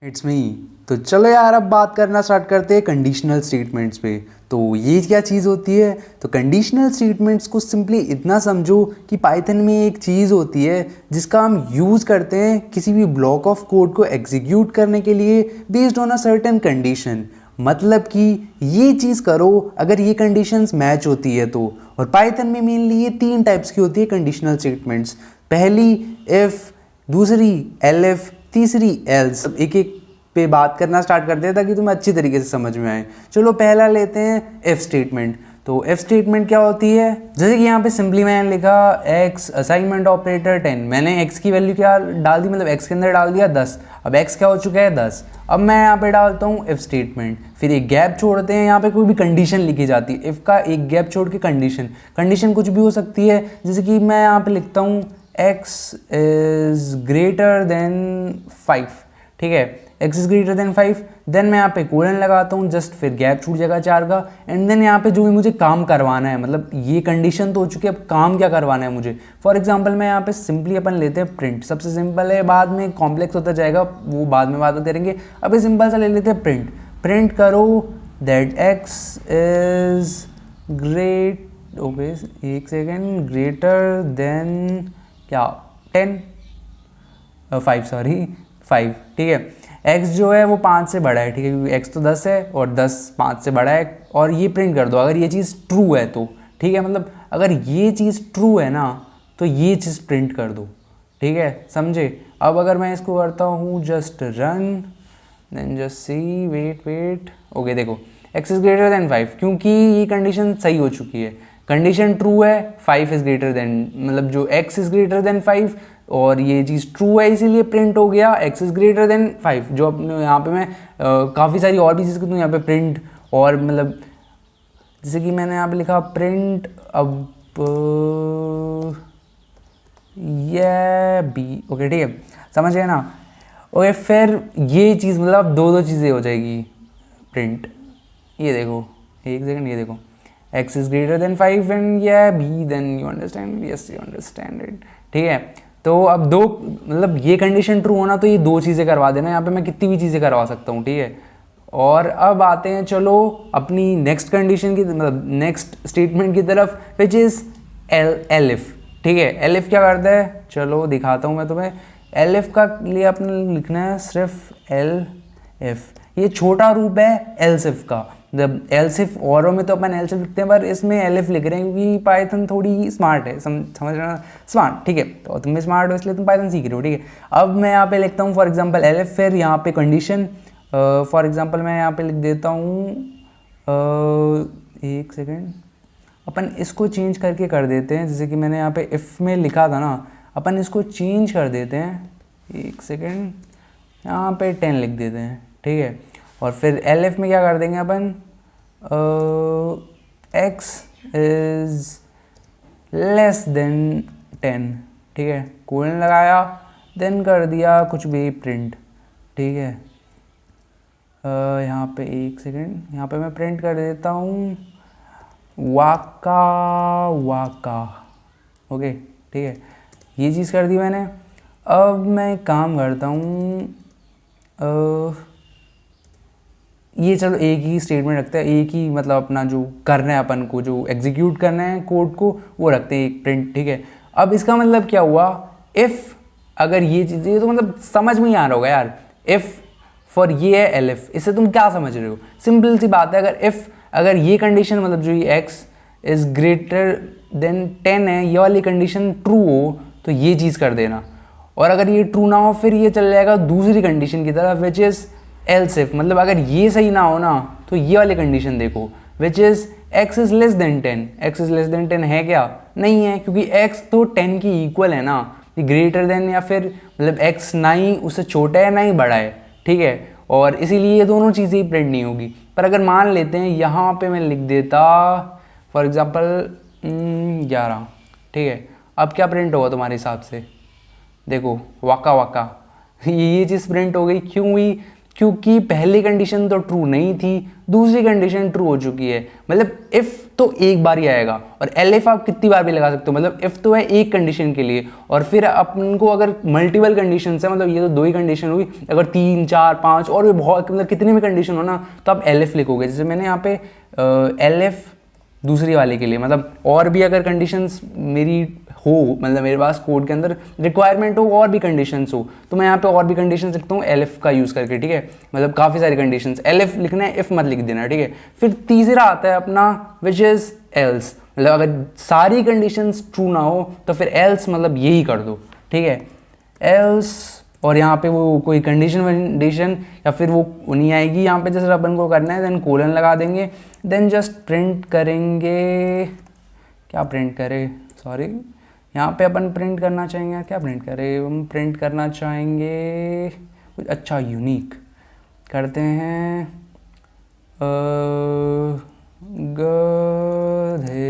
It's me. तो चलो यार, अब बात करना स्टार्ट करते हैं कंडीशनल स्टेटमेंट्स पे। तो ये क्या चीज़ होती है? तो कंडीशनल स्टेटमेंट्स को सिंपली इतना समझो कि पाइथन में एक चीज़ होती है जिसका हम यूज़ करते हैं किसी भी ब्लॉक ऑफ कोड को एग्जीक्यूट करने के लिए based on a certain condition. मतलब कि ये चीज़ करो अगर ये कंडीशंस मैच होती है तो। और पाइथन में मेनली ये 3 टाइप्स की होती है कंडीशनल स्टेटमेंट्स। पहली इफ़, दूसरी एलिफ, तीसरी एल्स। एक एक पे बात करना स्टार्ट करते हैं ताकि तुम्हें अच्छी तरीके से समझ में आए। चलो पहला लेते हैं इफ स्टेटमेंट। तो इफ स्टेटमेंट क्या होती है? जैसे कि यहाँ पे सिंपली मैंने लिखा x असाइनमेंट ऑपरेटर 10। मैंने x की वैल्यू क्या डाल दी, मतलब x के अंदर डाल दिया 10। अब x क्या हो चुका है 10। अब मैं यहाँ पे डालता हूँ इफ स्टेटमेंट, फिर एक गैप छोड़ते हैं। यहाँ पे कोई भी कंडीशन लिखी जाती है, इफ का एक गैप छोड़ के कंडीशन कुछ भी हो सकती है। जैसे कि मैं यहाँ पे लिखता हूँ x इज ग्रेटर देन 5। ठीक है, x is greater than 5। Then मैं यहाँ पे कोलन लगाता हूँ जस्ट, फिर गैप छूट जाएगा 4 का। एंड देन यहाँ पे जो भी मुझे काम करवाना है, मतलब ये कंडीशन तो हो चुकी है, अब काम क्या करवाना है मुझे। फॉर एग्जांपल मैं यहाँ पे सिंपली अपन लेते हैं प्रिंट। सबसे सिंपल है, बाद में कॉम्प्लेक्स होता जाएगा, वो बाद में बात करेंगे। अभी सिंपल सा ले लेते हैं प्रिंट। प्रिंट करो that x is great, okay एक सेकेंड, ग्रेटर देन क्या 10 5 सॉरी 5। ठीक है, x जो है वो 5 से बड़ा है। ठीक है, क्योंकि x तो 10 है और 10 5 से बड़ा है। और ये प्रिंट कर दो अगर ये चीज़ ट्रू है तो। ठीक है, मतलब अगर ये चीज़ ट्रू है ना तो ये चीज़ प्रिंट कर दो। ठीक है, समझे? अब अगर मैं इसको करता हूँ just run, then just see, wait, okay देखो x इज ग्रेटर देन 5, क्योंकि ये कंडीशन सही हो चुकी है। कंडीशन ट्रू है, 5 इज ग्रेटर देन, मतलब जो x इज ग्रेटर देन 5 और ये चीज़ ट्रू है इसीलिए प्रिंट हो गया x इज ग्रेटर देन 5। जो अपने यहाँ पे मैं काफ़ी सारी और भी चीज़ करता हूँ यहाँ पे प्रिंट, और मतलब जैसे कि मैंने यहाँ पे लिखा प्रिंट अब ये बी। ओके ठीक है, समझ गए ना? ओके, फिर ये चीज़ मतलब दो चीज़ें हो जाएगी प्रिंट। ये देखो एक सेकंड, ये देखो x is greater than 5 and ये B, then you understand, yes you understand it. ठीक है, तो अब दो, मतलब ये कंडीशन ट्रू होना तो ये 2 चीज़ें करवा देना। यहाँ पे मैं कितनी भी चीज़ें करवा सकता हूँ। ठीक है, और अब आते हैं चलो अपनी नेक्स्ट कंडीशन की, मतलब नेक्स्ट स्टेटमेंट की तरफ, विच इज़ एलिफ। ठीक है, एलिफ क्या करता है चलो दिखाता हूँ मैं तुम्हें। एलिफ का लिए अपने लिखना है सिर्फ एल एफ। ये छोटा रूप है एल्सिफ का। जब एल्सिफ औरों में तो अपन एल्सिफ लिखते हैं, पर इसमें एलिफ लिख रहे हैं क्योंकि पाइथन थोड़ी स्मार्ट है, समझ रहे हो? स्मार्ट। ठीक है, तो तुम भी स्मार्ट हो इसलिए तुम पाइथन सीख रहे हो। ठीक है, अब मैं यहाँ पे लिखता हूँ फॉर एग्जांपल एलिफ, फिर यहाँ पे कंडीशन। फॉर एग्जांपल मैं यहाँ पे लिख देता हूँ एक सेकेंड, अपन इसको चेंज करके कर देते हैं। जैसे कि मैंने यहाँ पे इफ़ में लिखा था ना, अपन इसको चेंज कर देते हैं। एक सेकेंड, यहाँ पे 10 लिख देते हैं। ठीक है, और फिर एलिफ में क्या कर देंगे अपन, x इज लेस देन 10। ठीक है, कोलन लगाया, देन कर दिया कुछ भी प्रिंट। ठीक है, यहाँ पे एक सेकेंड, यहाँ पे मैं प्रिंट कर देता हूँ वाका वाका। ओके ठीक है, ये चीज़ कर दी मैंने। अब मैं काम करता हूँ, ये चलो एक ही स्टेटमेंट रखते हैं, एक ही मतलब अपना जो करना है अपन को, जो एग्जीक्यूट करना है कोड को, वो रखते हैं एक प्रिंट। ठीक है, अब इसका मतलब क्या हुआ, इफ़ अगर ये चीज़, ये तो मतलब समझ में ही आ रहा होगा यार। इफ़ फॉर ये है एलिफ, इससे तुम क्या समझ रहे हो? सिंपल सी बात है, अगर ये कंडीशन मतलब जो ये x इज़ ग्रेटर देन 10 है, ये वाली कंडीशन ट्रू हो तो ये चीज़ कर देना। और अगर ये ट्रू ना हो फिर ये चल जाएगा दूसरी कंडीशन की तरफ, विच इज़ एल्स इफ। मतलब अगर ये सही ना हो ना तो ये वाली कंडीशन देखो, which is x is less than 10। x is less than 10 है क्या? नहीं है, क्योंकि x तो 10 की इक्वल है ना। ग्रेटर देन या फिर मतलब x ना ही उससे छोटा है ना ही बड़ा है। ठीक है, और इसीलिए ये दोनों चीज़ें ही प्रिंट नहीं होगी। पर अगर मान लेते हैं यहाँ पे मैं लिख देता फॉर एग्जांपल 11। ठीक है, अब क्या प्रिंट होगा तुम्हारे हिसाब से? देखो वाका वाका ये चीज़ प्रिंट हो गई। क्यों हुई? क्योंकि पहली कंडीशन तो ट्रू नहीं थी, दूसरी कंडीशन ट्रू हो चुकी है। मतलब इफ़ तो एक बार ही आएगा और एलिफ आप कितनी बार भी लगा सकते हो। मतलब इफ़ तो है एक कंडीशन के लिए, और फिर अपन को अगर मल्टीपल कंडीशन है, मतलब ये तो 2 ही कंडीशन हुई, अगर 3 4 5 और भी बहुत मतलब कितनी भी कंडीशन हो ना, तो आप एलिफ लिखोगे। जैसे मैंने यहाँ पे एलिफ दूसरी वाले के लिए, मतलब और भी अगर कंडीशंस मेरी हो, मतलब मेरे पास कोड के अंदर रिक्वायरमेंट हो और भी कंडीशंस हो, तो मैं यहाँ पे और भी कंडीशंस लिखता हूँ एलिफ का यूज़ करके, ठीक है। मतलब काफ़ी सारी कंडीशंस, एलिफ लिखना है, इफ़ मत लिख देना, ठीक है। फिर तीसरा आता है अपना विच इज़ एल्स, मतलब अगर सारी कंडीशंस ट्रू ना हो तो फिर एल्स मतलब यही कर दो, ठीक है, एल्स। और यहाँ पे वो कोई कंडीशन या फिर वो नहीं आएगी यहाँ पे, जैसे अपन को करना है देन कोलन लगा देंगे, देन जस्ट प्रिंट करेंगे, क्या प्रिंट करें, सॉरी, यहाँ पे अपन प्रिंट करना चाहेंगे, क्या प्रिंट करें, हम प्रिंट करना चाहेंगे कुछ अच्छा यूनिक करते हैं, गधे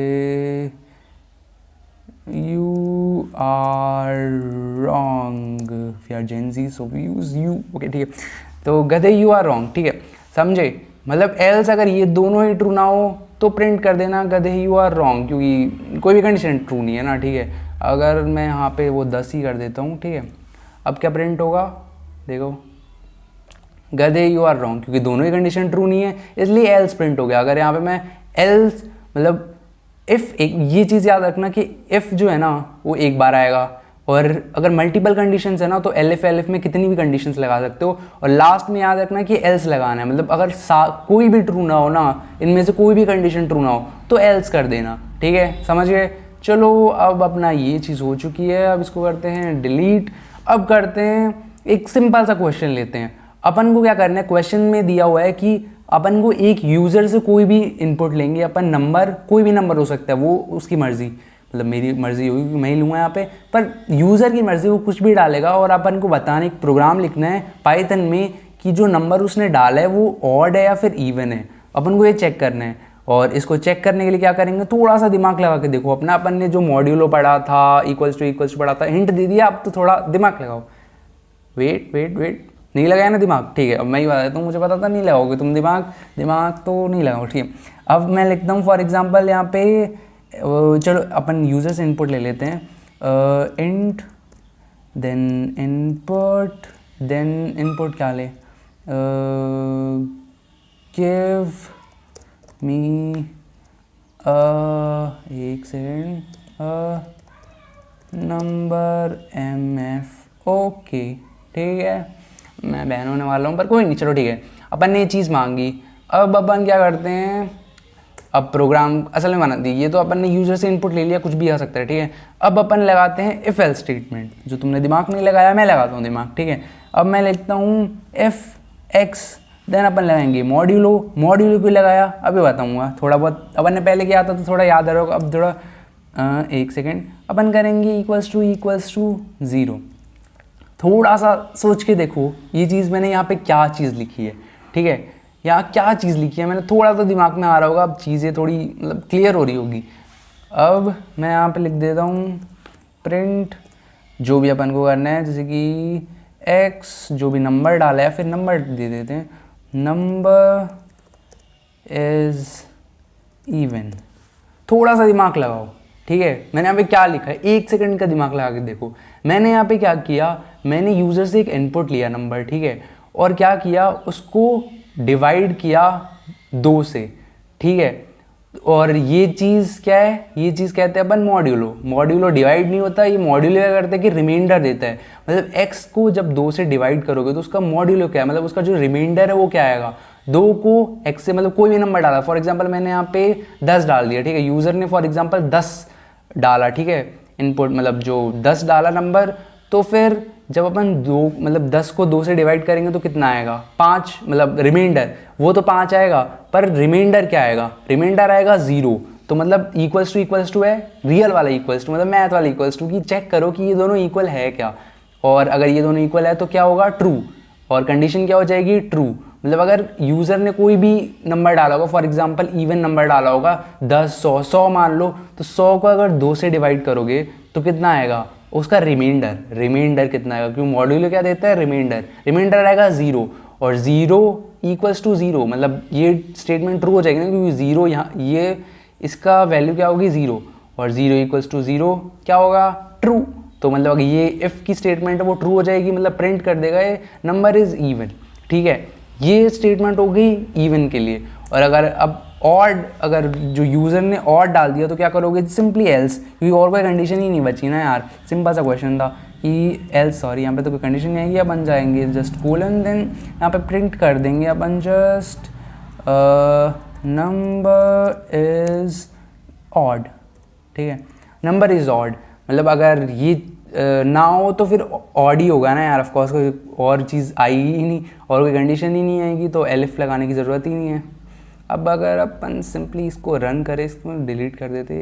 you are wrong, we are Gen Z so we use you, okay ठीक है। तो गधे you are wrong, ठीक है, समझे। मतलब एल्स अगर ये दोनों ही ट्रू ना हो तो प्रिंट कर देना गधे you are wrong, क्योंकि कोई भी कंडीशन ट्रू नहीं है ना, ठीक है। अगर मैं यहाँ पे वो 10 ही कर देता हूँ, ठीक है, अब क्या प्रिंट होगा, देखो गधे you are wrong, क्योंकि दोनों ही कंडीशन ट्रू नहीं है इसलिए एल्स प्रिंट हो गया। अगर यहाँ पे मैं एल्स मतलब इफ़, एक ये चीज़ याद रखना कि इफ़ जो है ना वो एक बार आएगा, और अगर मल्टीपल कंडीशंस है ना तो एलिफ में कितनी भी कंडीशंस लगा सकते हो, और लास्ट में याद रखना कि एल्स लगाना है। मतलब अगर कोई भी ट्रू ना हो ना, इनमें से कोई भी कंडीशन ट्रू ना हो तो एल्स कर देना, ठीक है, समझ गए। चलो अब अपना ये चीज़ हो चुकी है, अब इसको करते हैं डिलीट। अब करते हैं एक सिंपल सा क्वेश्चन लेते हैं। अपन को क्या करना है, क्वेश्चन में दिया हुआ है कि अपन को एक यूज़र से कोई भी इनपुट लेंगे, अपन नंबर, कोई भी नंबर हो सकता है, वो उसकी मर्ज़ी, मतलब मेरी मर्ज़ी होगी कि मैं ही लूँगा यहाँ पे, पर यूज़र की मर्ज़ी, वो कुछ भी डालेगा, और अपन को बताने एक प्रोग्राम लिखना है पाइथन में कि जो नंबर उसने डाला है वो ऑड है या फिर इवन है। अपन को ये चेक करना है, और इसको चेक करने के लिए क्या करेंगे, थोड़ा सा दिमाग लगा के देखो अपना। अपन ने जो मॉड्यूलो पढ़ा था, इक्वल्स टू पढ़ा था, हिंट दे दिया, अब तो थोड़ा दिमाग लगाओ। वेट नहीं लगाया ना दिमाग, ठीक है। अब मैं ही बता देता हूँ, मुझे पता था नहीं लगाओगे तुम दिमाग तो नहीं लगाओ, ठीक है। अब मैं लिखता हूँ फॉर एग्जांपल यहाँ पे, चलो अपन यूज़र से इनपुट ले लेते हैं, इंट देन इनपुट क्या ले, गिव मी एक सेकेंड, नंबर MF, ओके ठीक है। मैं बहन होने वाला हूँ पर कोई नहीं, चलो ठीक है। अपन ने ये चीज़ मांगी, अब अपन क्या करते हैं, अब प्रोग्राम असल में बना दी, ये तो अपन ने यूज़र से इनपुट ले लिया, कुछ भी आ सकता है, ठीक है। अब अपन लगाते हैं इफ एल्स स्टेटमेंट, जो तुमने दिमाग नहीं लगाया मैं लगाता हूँ दिमाग, ठीक है। अब मैं लिखता हूँ इफ एक्स, देन अपन लगाएंगे मॉड्यूलो क्यों लगाया अभी बताऊँगा, थोड़ा बहुत अपन ने पहले किया था तो थोड़ा याद आ रहा होगा। अब थोड़ा एक सेकेंड, अपन करेंगे इक्वल्स टू 0। थोड़ा सा सोच के देखो ये चीज़ मैंने यहाँ पे क्या चीज़ लिखी है, ठीक है, यहाँ क्या चीज़ लिखी है मैंने, थोड़ा तो दिमाग में आ रहा होगा, अब चीज़ें थोड़ी मतलब क्लियर हो रही होगी। अब मैं यहाँ पे लिख देता हूँ प्रिंट जो भी अपन को करना है, जैसे कि x जो भी नंबर डाला है, फिर नंबर दे देते हैं, नंबर इज़ इवन। थोड़ा सा दिमाग लगाओ, ठीक है। मैंने यहाँ पे क्या लिखा है, 1 सेकंड का दिमाग लगा के देखो। मैंने यहाँ पे क्या किया, मैंने यूज़र से एक इनपुट लिया नंबर, ठीक है, और क्या किया, उसको डिवाइड किया 2 से, ठीक है। और ये चीज़ क्या है, ये चीज़ कहते हैं अपन मॉड्यूलो डिवाइड नहीं होता, ये मॉड्यूलो क्या करता है कि रिमाइंडर देता है। मतलब x को जब 2 से डिवाइड करोगे तो उसका मॉड्यूलो क्या है, मतलब उसका जो रिमाइंडर है वो क्या आएगा, 2 को x से, मतलब कोई भी नंबर डाला, फॉर एग्जांपल मैंने यहाँ पे 10 डाल दिया, ठीक है, यूज़र ने फॉर एग्जांपल 10 डाला, ठीक है, इनपुट मतलब जो 10 डाला नंबर, तो फिर जब अपन 10 को 2 से डिवाइड करेंगे तो कितना आएगा, 5, मतलब रिमाइंडर वो तो 5 आएगा, पर रिमाइंडर क्या आएगा, रिमाइंडर आएगा 0। तो मतलब इक्वल्स टू है रियल वाला इक्वल्स टू, मतलब मैथ वाला इक्वल्स टू, कि चेक करो कि ये दोनों इक्वल है क्या, और अगर ये दोनों इक्वल है तो क्या होगा, ट्रू, और कंडीशन क्या हो जाएगी, ट्रू। मतलब अगर यूज़र ने कोई भी नंबर डाला होगा, फॉर एग्जांपल इवन नंबर डाला होगा 10, 100 मान लो, तो 100 को अगर 2 से डिवाइड करोगे तो कितना आएगा, उसका रिमाइंडर कितना आएगा, क्योंकि मॉड्यूलो क्या देता है, रिमाइंडर आएगा 0। और 0 इक्वल्स टू 0, मतलब ये स्टेटमेंट ट्रू हो जाएगी ना, क्योंकि 0 यहाँ ये इसका वैल्यू क्या होगी 0, और 0 इक्वल्स टू 0 क्या होगा ट्रू। तो मतलब अगर ये इफ़ की स्टेटमेंट है वो ट्रू हो जाएगी, मतलब प्रिंट कर देगा ये नंबर इज़ इवन। ठीक है, ये स्टेटमेंट हो गई इवन के लिए। और अगर अब ऑड, अगर जो यूज़र ने ऑड डाल दिया तो क्या करोगे, सिंपली एल्स, क्योंकि और कोई कंडीशन ही नहीं बची ना यार, सिंपल सा क्वेश्चन था कि एल्स, सॉरी यहाँ पे तो कोई कंडीशन नहीं आएगी, अपन जाएंगे जस्ट कोलन, देन यहाँ पे प्रिंट कर देंगे अपन जस्ट नंबर इज़ ऑड। ठीक है, नंबर इज़ ऑड, मतलब अगर ये ना हो तो फिर ऑड ही होगा ना यार, ऑफ कोर्स कोई और चीज़ आई ही नहीं और कोई कंडीशन ही नहीं आएगी, तो एलिफ लगाने की ज़रूरत ही नहीं है। अब अगर अपन सिंपली इसको रन करें, इसको डिलीट कर देते,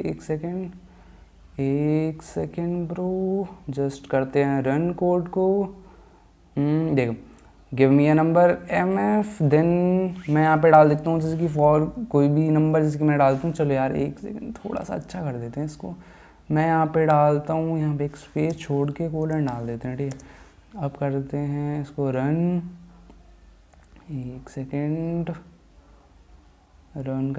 एक सेकेंड ब्रो, जस्ट करते हैं रन कोड को। देखो, give me a number mf, then मैं यहाँ पे डाल देता हूँ जैसे कि फॉर कोई भी नंबर जैसे कि मैं डालता हूँ, चलो यार एक सेकेंड थोड़ा सा अच्छा कर देते हैं इसको, मैं यहाँ पे डालता हूँ, यहाँ पे एक स्पेस छोड़ के कोलन डाल देते हैं। ठीक है, अब करते हैं इसको रन, एक सेकेंड, रन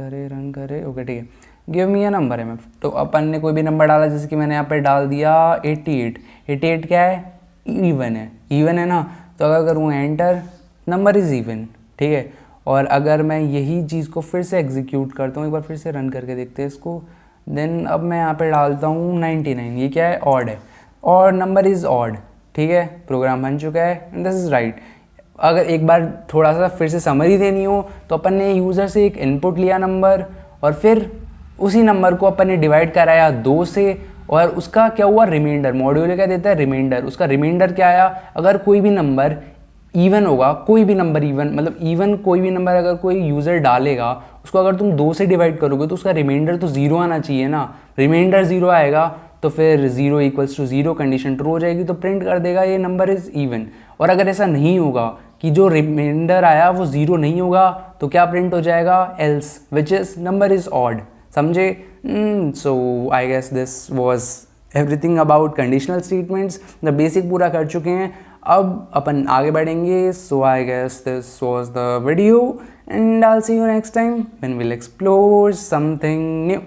करे, ओके ठीक है, गिव मी अ नंबर है। तो अपन ने कोई भी नंबर डाला, जैसे कि मैंने यहाँ पे डाल दिया 88 क्या है, इवन है ना, तो अगर करूँ एंटर, नंबर इज़ इवन। ठीक है, और अगर मैं यही चीज़ को फिर से एग्जीक्यूट करता हूँ, एक बार फिर से रन करके देखते हैं इसको, देन अब मैं यहाँ पे डालता हूँ 99, ये क्या है, ऑड है, और नंबर इज़ ऑड। ठीक है, प्रोग्राम बन चुका है एंड दिस इज़ राइट। अगर एक बार थोड़ा सा फिर से समरी देनी हो तो अपन ने यूज़र से एक इनपुट लिया नंबर, और फिर उसी नंबर को अपन ने डिवाइड कराया 2 से, और उसका क्या हुआ रिमाइंडर, मॉड्यूल क्या देता है रिमाइंडर, उसका रिमाइंडर क्या आया, अगर कोई भी नंबर इवन होगा, कोई भी नंबर इवन मतलब इवन कोई भी नंबर अगर कोई यूज़र डालेगा, उसको अगर तुम 2 से डिवाइड करोगे तो उसका रिमाइंडर तो 0 आना चाहिए ना, रिमाइंडर 0 आएगा तो फिर 0 इक्वल्स टू 0 कंडीशन ट्रू हो जाएगी, तो प्रिंट कर देगा ये नंबर इज़ इवन। और अगर ऐसा नहीं होगा कि जो रिमाइंडर आया वो 0 नहीं होगा, तो क्या प्रिंट हो जाएगा, else, which is number is odd. समझे? So I guess this was everything about conditional statements, the basic पूरा कर चुके हैं, अब अपन आगे बढ़ेंगे। So I guess this was the video and I will see you next time when we will explore something new.